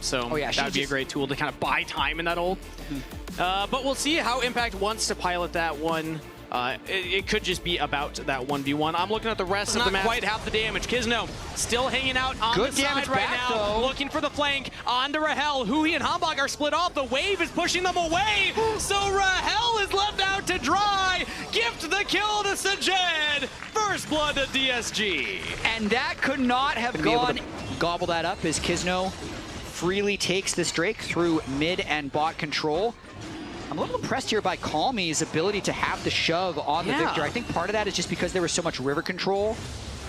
So oh, yeah, that would be a great tool to kind of buy time in that ult. But we'll see how Impact wants to pilot that one. It could just be about that 1v1. I'm looking at the rest of the map. Not quite half the damage. Kizno still hanging out on the side right now, looking for the flank onto Rahel. Huhi and Hambach are split off. The wave is pushing them away, so Rahel is left out to dry. Gift the kill to Sajed. First blood to DSG. And that could not have gone. Gobble that up as Kizno freely takes this Drake through mid and bot control. I'm a little impressed here by Calmy's ability to have the shove on the Victor. I think part of that is just because there was so much river control,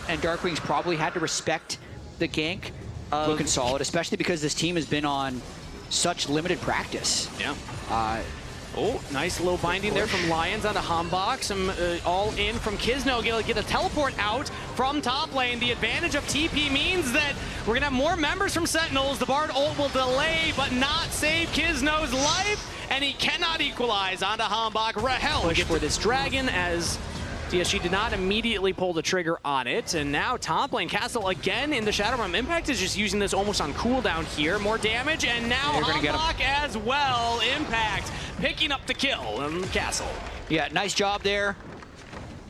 and Darkwings probably had to respect the gank. Looking solid, especially because this team has been on such limited practice. Yeah. Oh, nice little binding there from Lions onto Hambach. Some all in from Kizno. Get a teleport out from top lane. The advantage of TP means that we're going to have more members from Sentinels. The Bard ult will delay, but not save Kizno's life. And he cannot equalize onto Hambach. Rahel push for this dragon as DSG did not immediately pull the trigger on it. And now top lane Castle again in the Shadow Realm. Impact is just using this almost on cooldown here. More damage, and now Hambach as well. Impact picking up the kill on Castle. Yeah, nice job there.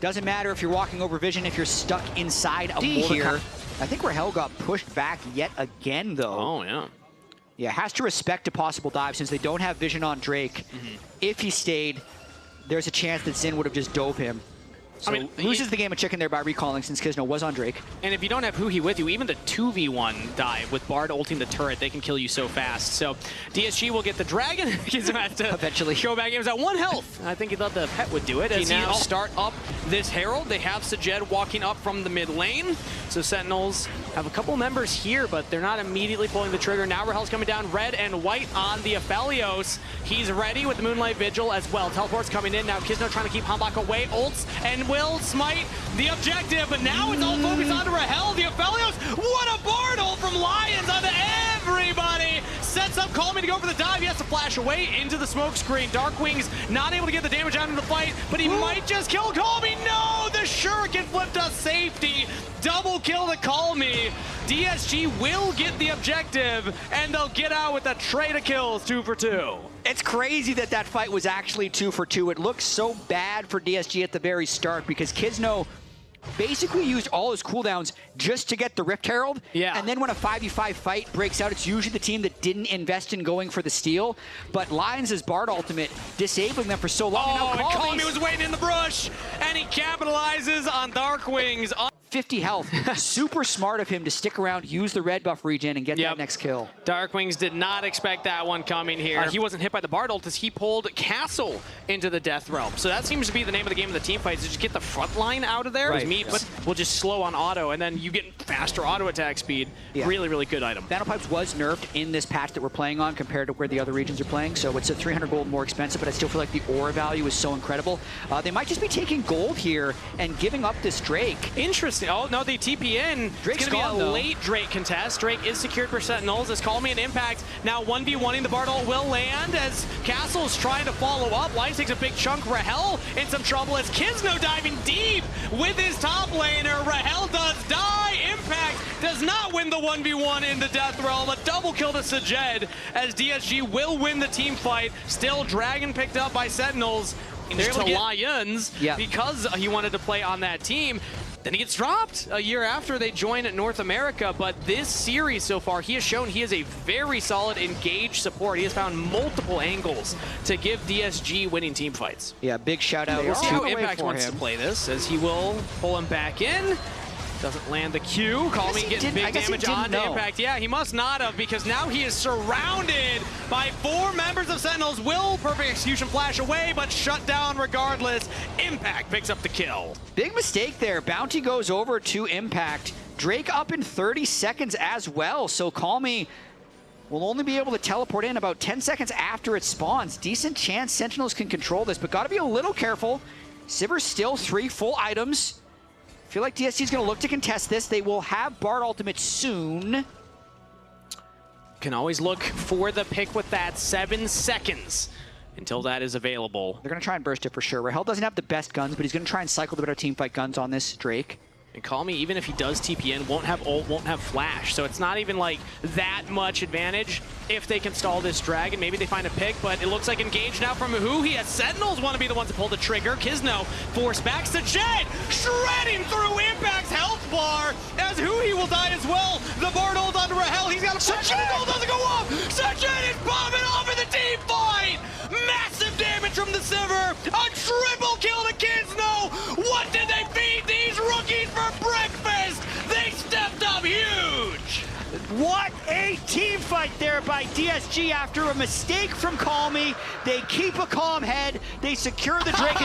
Doesn't matter if you're walking over vision, if you're stuck inside a mortar here. I think Rahel got pushed back yet again, though. Oh, yeah. Yeah, has to respect a possible dive since they don't have vision on Drake. If he stayed, there's a chance that Zin would have just dove him. So loses the game of chicken there by recalling since Kizno was on Drake. And if you don't have Huhi with you, even the 2v1 dive with Bard ulting the turret, they can kill you so fast. So DSG will get the dragon. Kizno has to eventually go back. He was at 1 health. I think he thought the pet would do it. As he now start up this Herald. They have Sajed walking up from the mid lane. So Sentinels have a couple members here, but they're not immediately pulling the trigger. Now Rahel's coming down red and white on the Aphelios. He's ready with the Moonlight Vigil as well. Teleport's coming in. Now Kizno trying to keep Hambach away. Ults and will smite the objective, but now it's all focused onto Rahel. The Aphelios, what a Bard ult from Lions onto everybody. Sets up Calmy to go for the dive. He has to flash away into the smoke screen. Darkwings not able to get the damage out of the fight, but he might just kill Calmy. No, the Shuriken flipped us safety. Double kill to Calmy. DSG will get the objective, and they'll get out with a trade of kills, 2 for 2. It's crazy that that fight was actually 2 for 2. It looked so bad for DSG at the very start because Kizno basically used all his cooldowns just to get the Rift Herald. Yeah. And then when a 5v5 fight breaks out, it's usually the team that didn't invest in going for the steal. But Lions' Bard ultimate disabling them for so long. Oh, and Calmy was waiting in the brush, and he capitalizes on Darkwings. 50 health. Super smart of him to stick around, use the red buff regen, and get that next kill. Darkwings did not expect that one coming here. He wasn't hit by the Bard ult as he pulled Castle into the Death Realm. So that seems to be the name of the game of the team fights, is just get the front line out of there. But we'll just slow on auto, and then you get faster auto attack speed. Really, really good item. Nanopipes was nerfed in this patch that we're playing on compared to where the other regions are playing, so it's a 300 gold more expensive, but I still feel like the aura value is so incredible. They might just be taking gold here and giving up this Drake. Interesting. Oh, no, they TP in. Drake's going to be a late Drake contest. Drake is secured for Sentinels as Calmy and Impact now 1v1ing. The Bard ult will land as Castle's trying to follow up. Lions takes a big chunk. Rahel in some trouble as Kizno diving deep with his top laner. Rahel does die. Impact does not win the 1v1 in the Death Realm. A double kill to Sajed as DSG will win the team fight. Still Dragon picked up by Sentinels. They're able to get Lions because he wanted to play on that team. Then he gets dropped a year after they join North America, but this series so far, he has shown he is a very solid engaged support. He has found multiple angles to give DSG winning team fights. Yeah, big shout out. We'll see how Impact wants to play this, as he will pull him back in. Doesn't land the Q. Calmy getting big damage on Impact. Yeah, he must not have, because now he is surrounded by 4 members of Sentinels. Will Perfect Execution flash away, but shut down regardless. Impact picks up the kill. Big mistake there. Bounty goes over to Impact. Drake up in 30 seconds as well, so Calmy will only be able to teleport in about 10 seconds after it spawns. Decent chance Sentinels can control this, but gotta be a little careful. Sivir's still 3 full items. I feel like DSG is going to look to contest this. They will have Bard ultimate soon. Can always look for the pick with that 7 seconds until that is available. They're going to try and burst it for sure. Rahel doesn't have the best guns, but he's going to try and cycle the better teamfight guns on this Drake. And Call Me, even if he does TPN, won't have ult, won't have flash. So it's not even like that much advantage if they can stall this dragon. Maybe they find a pick, but it looks like engaged now from Who. He has Sentinels want to be the ones to pull the trigger. Kisno forced back. Sajed shredding through Impact's health bar as Who he will die as well. The board ult onto Rahel. He's got a flash. The goal doesn't go off. Sajed is bombing off in the team fight. Massive damage from the Sivir. A triple kill to Kisno. What did they feed these rookies for breakfast? They stepped up huge. What a team fight there by DSG after a mistake from Call Me. They keep a calm head. They secure the Drake.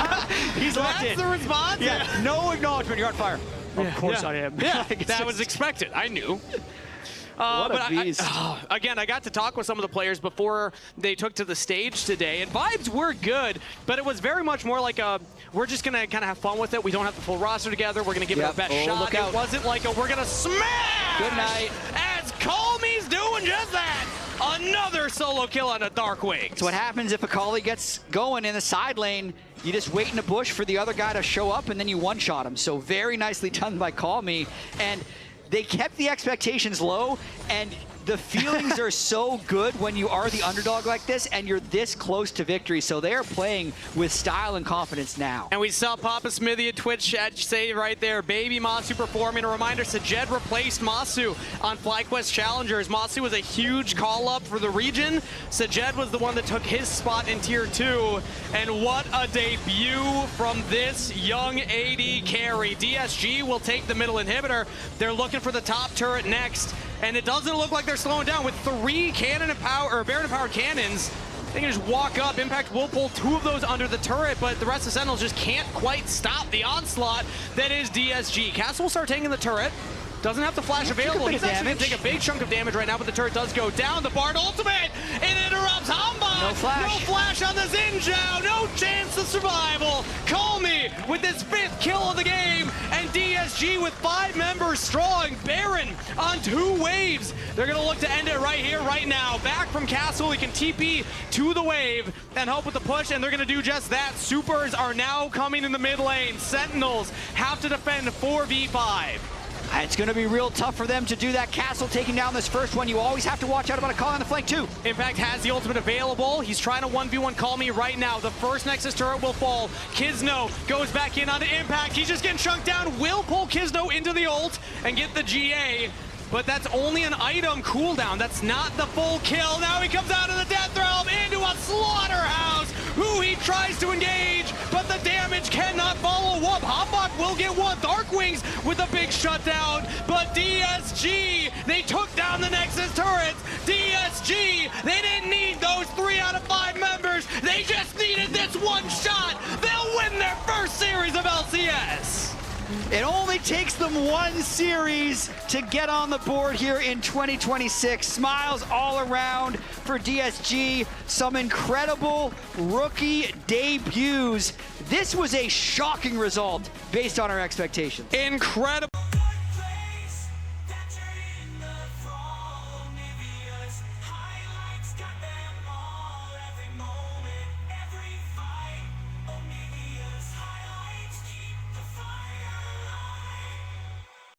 He's locked in. That's the response? Yeah, no acknowledgement. You're on fire. Of course I am. Yeah, that was expected. I knew. What a beast. Again, I got to talk with some of the players before they took to the stage today, and vibes were good, but it was very much more like a, we're just going to kind of have fun with it. We don't have the full roster together. We're going to give it our best shot. Look out. It wasn't like a, we're going to smash! Good night. As Call Me's doing just that. Another solo kill on a Dark Wings. So what happens if Akali gets going in the side lane? You just wait in the bush for the other guy to show up, and then you one-shot him. So very nicely done by Call Me. And they kept the expectations low, and the feelings are so good when you are the underdog like this and you're this close to victory. So they are playing with style and confidence now. And we saw Papa Smithy at Twitch chat say right there, baby Masu performing. A reminder, Sajed replaced Masu on FlyQuest Challengers. Masu was a huge call-up for the region. Sajed was the one that took his spot in Tier 2. And what a debut from this young AD carry. DSG will take the middle inhibitor. They're looking for the top turret next. And it doesn't look like they're slowing down with 3 cannon and power, or Baron and powered cannons. They can just walk up. Impact will pull 2 of those under the turret, but the rest of Sentinels just can't quite stop the onslaught that is DSG. Castle will start taking the turret. Doesn't have the flash available. He's actually going to take a big chunk of damage right now, but the turret does go down. The Bard ultimate, it interrupts Hanbok. No flash. No flash on the Xin Zhao. No chance of survival. Call Me with his 5th kill of the game, and DSG with 5 members strong. Baron on 2 waves. They're going to look to end it right here, right now. Back from Castle, he can TP to the wave and help with the push, and they're going to do just that. Supers are now coming in the mid lane. Sentinels have to defend 4v5. It's going to be real tough for them to do that. Castle taking down this first one. You always have to watch out about a call on the flank too. Impact has the ultimate available. He's trying to 1v1 Call Me right now. The first Nexus turret will fall. Kisno goes back in onto Impact. He's just getting chunked down. Will pull Kisno into the ult and get the GA. But that's only an item cooldown. That's not the full kill. Now he comes out of the Death Realm into a slaughterhouse. Who he tries to engage, but the damage cannot follow up. Hanbok will get one. Dark Wings with a big shutdown. But DSG, they took down the Nexus turrets. DSG, they didn't need those 3 out of 5 members. They just needed this one shot. They'll win their first series of LCS. It only takes them 1 series to get on the board here in 2026. Smiles all around for DSG. Some incredible rookie debuts. This was a shocking result based on our expectations. Incredible.